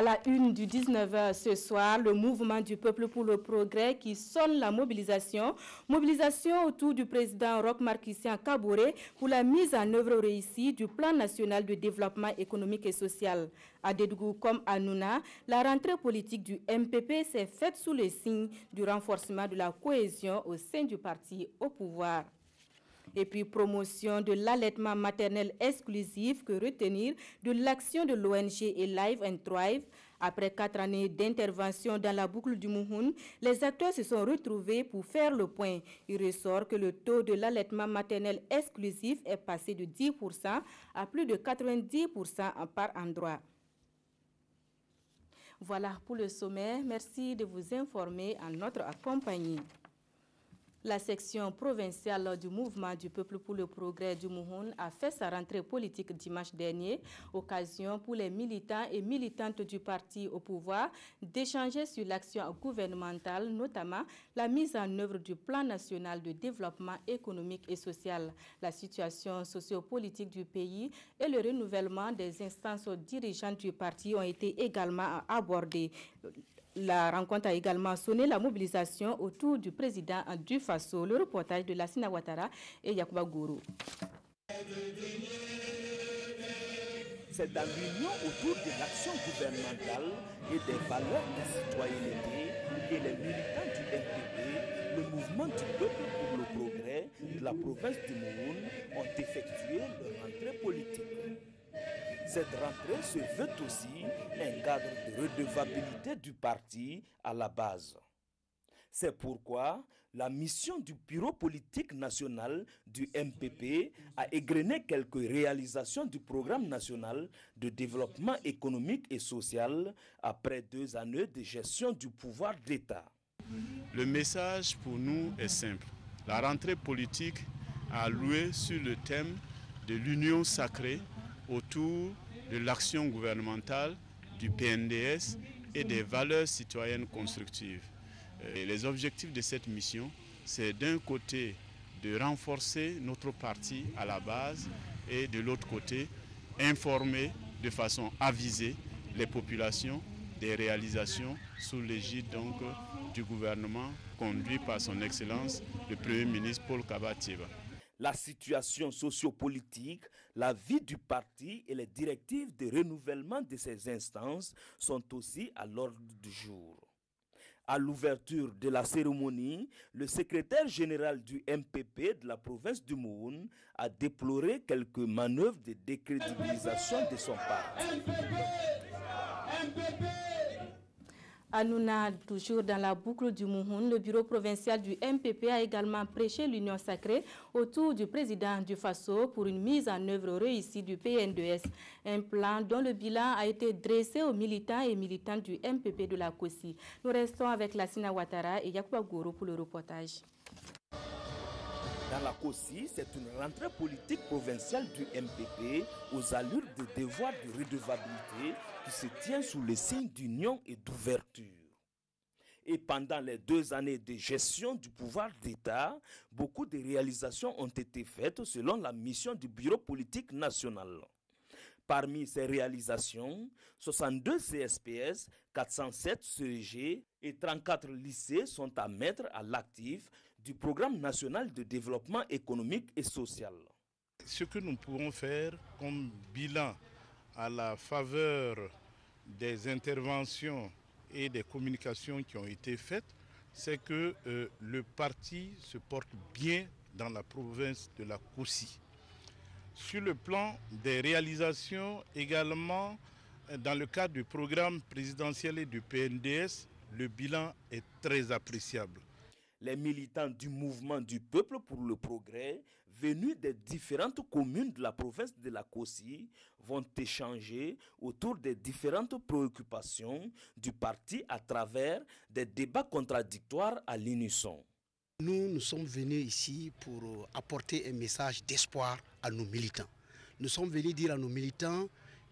À la une du 19h ce soir, le mouvement du peuple pour le progrès qui sonne la mobilisation. Mobilisation autour du président Roch Marc Christian Kaboré pour la mise en œuvre réussie du plan national de développement économique et social. À Dédougou comme à Nouna, la rentrée politique du MPP s'est faite sous le signe du renforcement de la cohésion au sein du parti au pouvoir. Et puis promotion de l'allaitement maternel exclusif, que retenir de l'action de l'ONG et Live and Thrive. Après 4 années d'intervention dans la boucle du Mouhoun, les acteurs se sont retrouvés pour faire le point. Il ressort que le taux de l'allaitement maternel exclusif est passé de 10% à plus de 90% par endroit. Voilà pour le sommet. Merci de vous informer en notre compagnie. La section provinciale du mouvement du peuple pour le progrès du Mouhoun a fait sa rentrée politique dimanche dernier, occasion pour les militants et militantes du parti au pouvoir d'échanger sur l'action gouvernementale, notamment la mise en œuvre du plan national de développement économique et social, la situation sociopolitique du pays et le renouvellement des instances dirigeantes du parti ont été également abordés. La rencontre a également sonné la mobilisation autour du président du Faso. Le reportage de Lassina Ouattara et Yacouba Gourou. C'est dans l'union autour de l'action gouvernementale et des valeurs de citoyenneté que les militants du MPP, le mouvement du peuple pour le progrès de la province du Mouhoun, ont effectué leur rentrée politique. Cette rentrée se veut aussi un cadre de redevabilité du parti à la base. C'est pourquoi la mission du bureau politique national du MPP a égrené quelques réalisations du programme national de développement économique et social après 2 années de gestion du pouvoir d'État. Le message pour nous est simple. La rentrée politique a alloué sur le thème de l'union sacrée autour de l'action gouvernementale, du PNDS et des valeurs citoyennes constructives. Et les objectifs de cette mission, c'est d'un côté de renforcer notre parti à la base et de l'autre côté, informer de façon avisée les populations des réalisations sous l'égide donc du gouvernement conduit par son Excellence le Premier ministre Paul Kaba-Thiéba. La situation sociopolitique, la vie du parti et les directives de renouvellement de ces instances sont aussi à l'ordre du jour. À l'ouverture de la cérémonie, le secrétaire général du MPP de la province du Mouhoun a déploré quelques manœuvres de décrédibilisation de son parti. À Nouna, toujours dans la boucle du Mouhoun, le bureau provincial du MPP a également prêché l'union sacrée autour du président du Faso pour une mise en œuvre réussie du PNDS. Un plan dont le bilan a été dressé aux militants et militantes du MPP de la COSI. Nous restons avec Lassina Ouattara et Yacouba Gourou pour le reportage. Dans la COSI, c'est une rentrée politique provinciale du MPP aux allures de devoir de redevabilité qui se tient sous le signe d'union et d'ouverture. Et pendant les 2 années de gestion du pouvoir d'État, beaucoup de réalisations ont été faites selon la mission du bureau politique national. Parmi ces réalisations, 62 CSPS, 407 CEG et 34 lycées sont à mettre à l'actif du programme national de développement économique et social. Ce que nous pourrons faire comme bilan à la faveur des interventions et des communications qui ont été faites, c'est que le parti se porte bien dans la province de la COSI. Sur le plan des réalisations également, dans le cadre du programme présidentiel et du PNDS, le bilan est très appréciable. Les militants du mouvement du peuple pour le progrès, venus des différentes communes de la province de la COSI, vont échanger autour des différentes préoccupations du parti à travers des débats contradictoires à l'unisson. Nous sommes venus ici pour apporter un message d'espoir à nos militants. Nous sommes venus dire à nos militants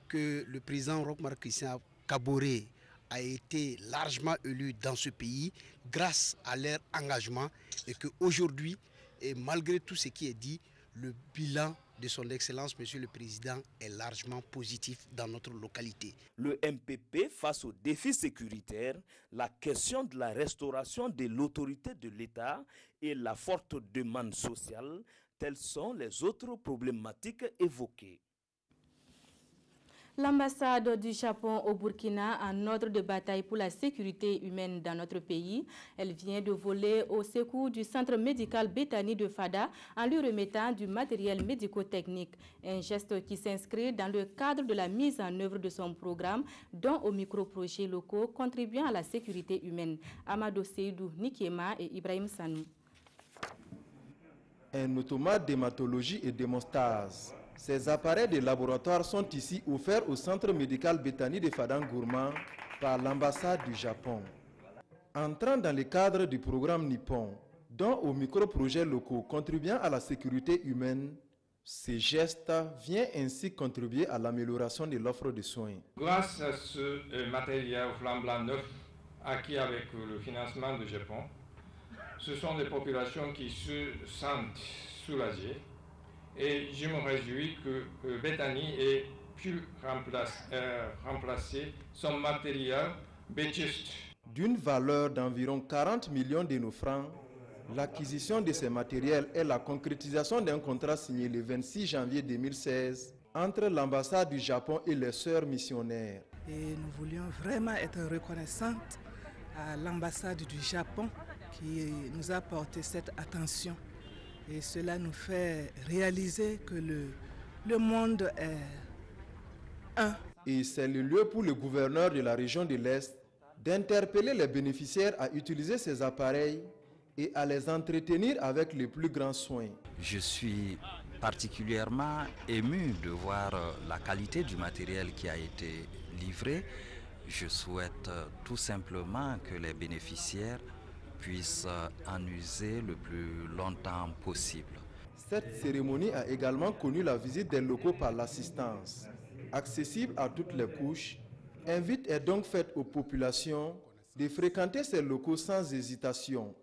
que le président Roch Marc Christian Kaboré a été largement élu dans ce pays grâce à leur engagement et qu'aujourd'hui, et malgré tout ce qui est dit, le bilan de son Excellence, Monsieur le Président, est largement positif dans notre localité. Le MPP, face aux défis sécuritaires, la question de la restauration de l'autorité de l'État et la forte demande sociale, telles sont les autres problématiques évoquées. L'ambassade du Japon au Burkina en ordre de bataille pour la sécurité humaine dans notre pays. Elle vient de voler au secours du centre médical Béthanie de Fada en lui remettant du matériel médico-technique. Un geste qui s'inscrit dans le cadre de la mise en œuvre de son programme, dont aux micro-projets locaux contribuant à la sécurité humaine. Amadou Seydou Nikiema et Ibrahim Sanou. Un automate d'hématologie et d'hémostase. Ces appareils de laboratoire sont ici offerts au centre médical Béthanie de Fadangourma par l'ambassade du Japon. Entrant dans le cadre du programme Nippon, dont aux micro-projets locaux contribuant à la sécurité humaine, ce geste vient ainsi contribuer à l'amélioration de l'offre de soins. Grâce à ce matériel flambant neuf acquis avec le financement du Japon, ce sont des populations qui se sentent soulagées. Et je me réjouis que Béthanie ait pu remplacer son matériel vétuste. D'une valeur d'environ 40 millions de nos francs, l'acquisition de ces matériels est la concrétisation d'un contrat signé le 26 janvier 2016 entre l'ambassade du Japon et les sœurs missionnaires. Et nous voulions vraiment être reconnaissantes à l'ambassade du Japon qui nous a apporté cette attention. Et cela nous fait réaliser que le monde est un. Et c'est le lieu pour le gouverneur de la région de l'Est d'interpeller les bénéficiaires à utiliser ces appareils et à les entretenir avec les plus grands soins. Je suis particulièrement ému de voir la qualité du matériel qui a été livré. Je souhaite tout simplement que les bénéficiaires puissent en user le plus longtemps possible. Cette cérémonie a également connu la visite des locaux par l'assistance. Accessible à toutes les couches, invite est donc faite aux populations de fréquenter ces locaux sans hésitation.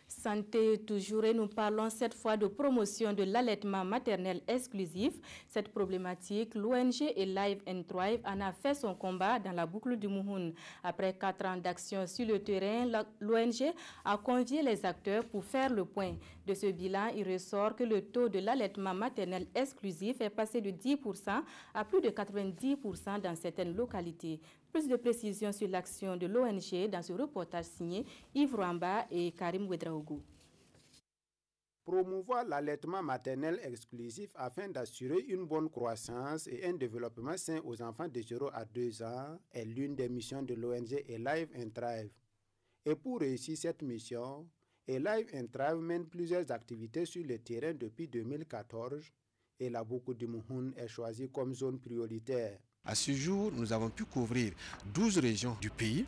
Santé toujours, et nous parlons cette fois de promotion de l'allaitement maternel exclusif. Cette problématique, l'ONG et Live and Thrive en a fait son combat dans la boucle du Mouhoun. Après 4 ans d'action sur le terrain, l'ONG a convié les acteurs pour faire le point. De ce bilan, il ressort que le taux de l'allaitement maternel exclusif est passé de 10% à plus de 90% dans certaines localités. Plus de précisions sur l'action de l'ONG dans ce reportage signé Yves Rwamba et Karim Ouedraogo. Promouvoir l'allaitement maternel exclusif afin d'assurer une bonne croissance et un développement sain aux enfants de 0 à 2 ans est l'une des missions de l'ONG Live and Thrive. Et pour réussir cette mission, Live and Thrive mène plusieurs activités sur le terrain depuis 2014 et la boucle du Mouhoun est choisie comme zone prioritaire. À ce jour, nous avons pu couvrir 12 régions du pays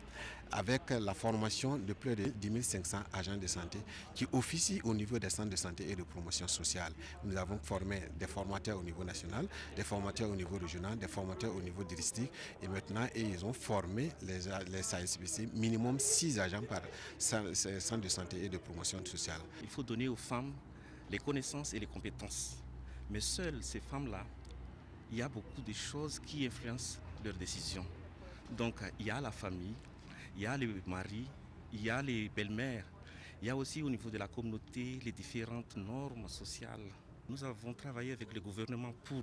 avec la formation de plus de 10 500 agents de santé qui officient au niveau des centres de santé et de promotion sociale. Nous avons formé des formateurs au niveau national, des formateurs au niveau régional, des formateurs au niveau district et maintenant ils ont formé les SASPC, minimum 6 agents par centre de santé et de promotion sociale. Il faut donner aux femmes les connaissances et les compétences. Mais seules ces femmes-là, il y a beaucoup de choses qui influencent leurs décisions. Donc il y a la famille, il y a les maris, il y a les belles-mères, il y a aussi au niveau de la communauté les différentes normes sociales. Nous avons travaillé avec le gouvernement pour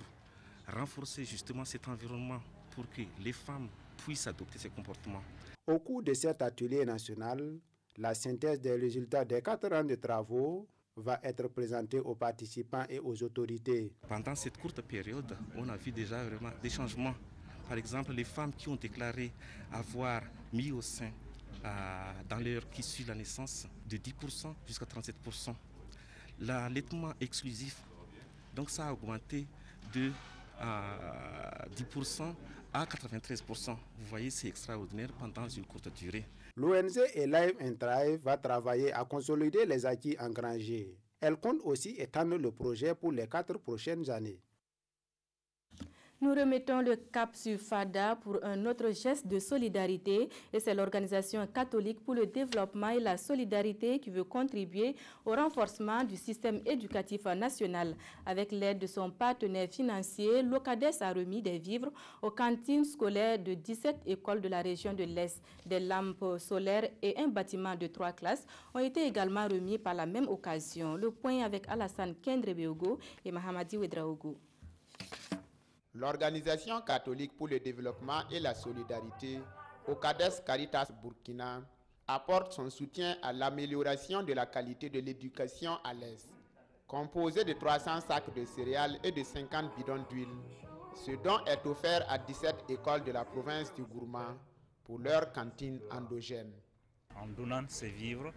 renforcer justement cet environnement pour que les femmes puissent adopter ces comportements. Au cours de cet atelier national, la synthèse des résultats des 4 ans de travaux va être présentée aux participants et aux autorités. Pendant cette courte période, on a vu déjà vraiment des changements. Par exemple, les femmes qui ont déclaré avoir mis au sein dans l'heure qui suit la naissance de 10% jusqu'à 37%. L'allaitement exclusif, donc ça a augmenté de 10% à 93%. Vous voyez, c'est extraordinaire pendant une courte durée. L'ONG Live and Thrive va travailler à consolider les acquis engrangés. Elle compte aussi étendre le projet pour les 4 prochaines années. Nous remettons le cap sur Fada pour un autre geste de solidarité et c'est l'Organisation catholique pour le développement et la solidarité qui veut contribuer au renforcement du système éducatif national. Avec l'aide de son partenaire financier, l'OCADES a remis des vivres aux cantines scolaires de 17 écoles de la région de l'Est. Des lampes solaires et un bâtiment de 3 classes ont été également remis par la même occasion. Le point avec Alassane Kendrebeogo et Mahamadi Ouedraogo. L'Organisation catholique pour le développement et la solidarité, OCADES Caritas Burkina, apporte son soutien à l'amélioration de la qualité de l'éducation à l'Est. Composé de 300 sacs de céréales et de 50 bidons d'huile, ce don est offert à 17 écoles de la province du Gourma pour leur cantine endogène. En donnant ces vivres,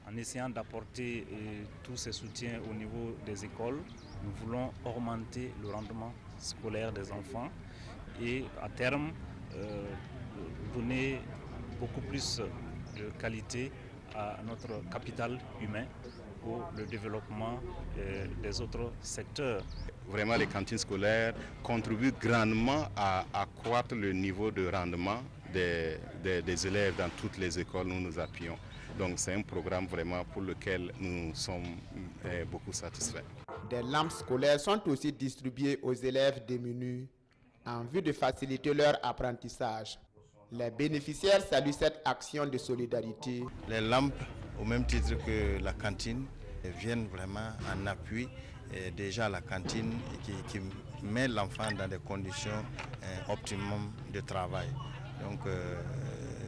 en essayant d'apporter tous ces soutiens au niveau des écoles, nous voulons augmenter le rendement scolaire des enfants et à terme donner beaucoup plus de qualité à notre capital humain pour le développement des autres secteurs. Vraiment, les cantines scolaires contribuent grandement à accroître le niveau de rendement des élèves dans toutes les écoles où nous appuyons. Donc c'est un programme vraiment pour lequel nous sommes beaucoup satisfaits. Des lampes scolaires sont aussi distribuées aux élèves démunis en vue de faciliter leur apprentissage. Les bénéficiaires saluent cette action de solidarité. Les lampes, au même titre que la cantine, viennent vraiment en appui déjà à la cantine qui met l'enfant dans des conditions optimum de travail. Donc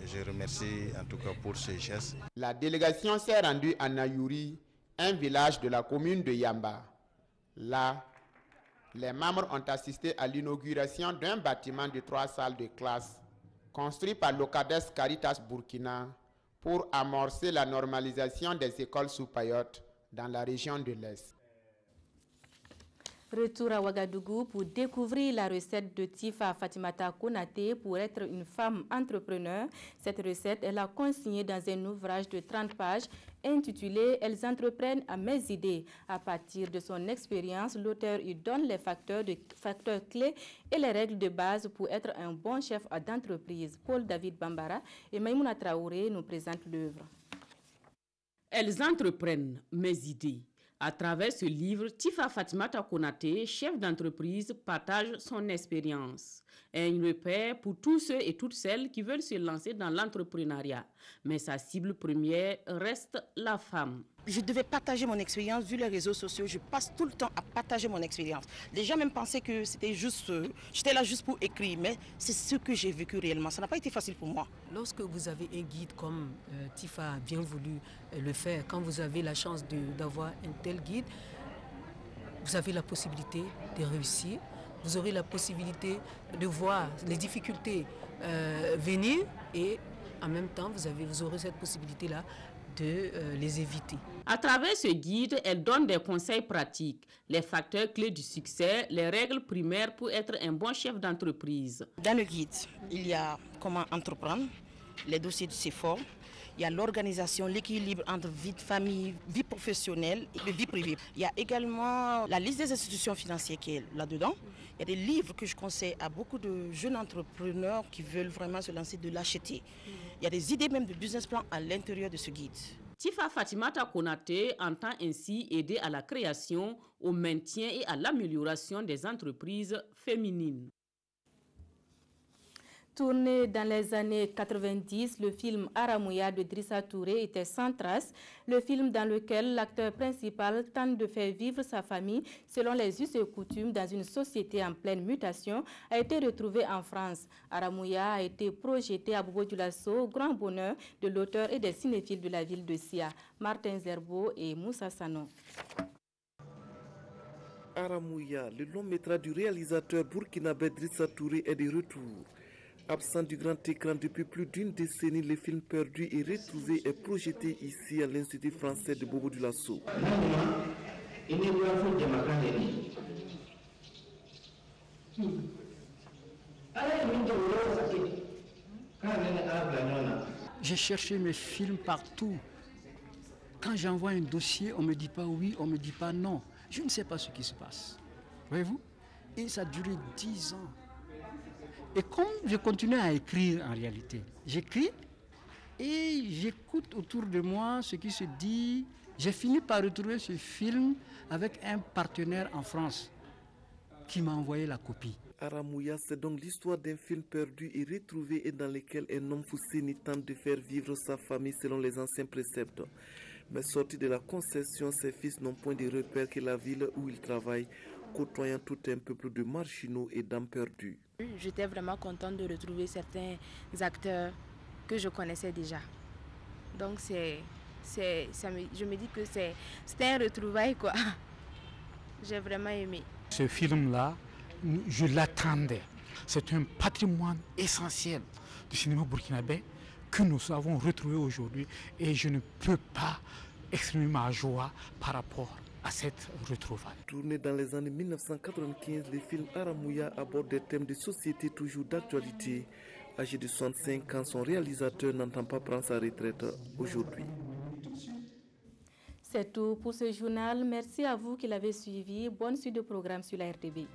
je remercie en tout cas pour ce geste. La délégation s'est rendue à Nayouri, un village de la commune de Yamba. Là, les membres ont assisté à l'inauguration d'un bâtiment de 3 salles de classe construit par l'OCADES Caritas Burkina pour amorcer la normalisation des écoles sous Payotte dans la région de l'Est. Retour à Ouagadougou pour découvrir la recette de Tifa Fatimata Konaté pour être une femme entrepreneur. Cette recette, elle a consignée dans un ouvrage de 30 pages intitulé « Elles entreprennent à mes idées ». À partir de son expérience, l'auteur y donne les facteurs clés et les règles de base pour être un bon chef d'entreprise. Paul David Bambara et Maïmouna Traoré nous présentent l'œuvre. Elles entreprennent mes idées. À travers ce livre, Tifa Fatimata Konaté, chef d'entreprise, partage son expérience. Un repère pour tous ceux et toutes celles qui veulent se lancer dans l'entrepreneuriat. Mais sa cible première reste la femme. Je devais partager mon expérience. Vu les réseaux sociaux, je passe tout le temps à partager mon expérience. Les gens même pensaient que c'était juste, j'étais là juste pour écrire, mais c'est ce que j'ai vécu réellement. Ça n'a pas été facile pour moi. Lorsque vous avez un guide comme Tifa a bien voulu le faire, quand vous avez la chance d'avoir un tel guide, vous avez la possibilité de réussir. Vous aurez la possibilité de voir les difficultés venir et en même temps, vous aurez cette possibilité-là de les éviter. À travers ce guide, elle donne des conseils pratiques, les facteurs clés du succès, les règles primaires pour être un bon chef d'entreprise. Dans le guide, il y a comment entreprendre, les dossiers du CFOR, il y a l'organisation, l'équilibre entre vie de famille, vie professionnelle et vie privée. Il y a également la liste des institutions financières qui est là-dedans. Il y a des livres que je conseille à beaucoup de jeunes entrepreneurs qui veulent vraiment se lancer de l'acheter. Il y a des idées même de business plan à l'intérieur de ce guide. Tifa Fatimata Konaté entend ainsi aider à la création, au maintien et à l'amélioration des entreprises féminines. Tourné dans les années 90, le film Aramouya de Drissa Touré était sans trace. Le film dans lequel l'acteur principal tente de faire vivre sa famille selon les us et coutumes dans une société en pleine mutation a été retrouvé en France. Aramouya a été projeté à Bobo-Dioulasso au grand bonheur de l'auteur et des cinéphiles de la ville de Sia, Martin Zerbo et Moussa Sanon. Aramouya, le long métrage du réalisateur burkinabé Drissa Touré est de retour. Absent du grand écran depuis plus d'une décennie, le film perdu et retrouvé est projeté ici à l'Institut français de Bobo-Dioulasso. J'ai cherché mes films partout. Quand j'envoie un dossier, on ne me dit pas oui, on ne me dit pas non. Je ne sais pas ce qui se passe. Voyez-vous? Et ça a duré 10 ans. Et comme je continue à écrire en réalité, j'écris et j'écoute autour de moi ce qui se dit. J'ai fini par retrouver ce film avec un partenaire en France qui m'a envoyé la copie. Aramouya, c'est donc l'histoire d'un film perdu et retrouvé et dans lequel un homme Fousseni tente de faire vivre sa famille selon les anciens préceptes. Mais sorti de la concession, ses fils n'ont point de repère que la ville où ils travaillent, côtoyant tout un peuple de marginaux et d'âmes perdues. J'étais vraiment contente de retrouver certains acteurs que je connaissais déjà. Donc je me dis que c'était un retrouvaille, quoi. J'ai vraiment aimé. Ce film-là, je l'attendais. C'est un patrimoine essentiel du cinéma burkinabé que nous avons retrouvé aujourd'hui et je ne peux pas exprimer ma joie par rapport à cette retrouvaille. Tourné dans les années 1995, le film Aramouya aborde des thèmes de société toujours d'actualité. Âgé de 65 ans, son réalisateur n'entend pas prendre sa retraite aujourd'hui. C'est tout pour ce journal. Merci à vous qui l'avez suivi. Bonne suite de programme sur la RTB.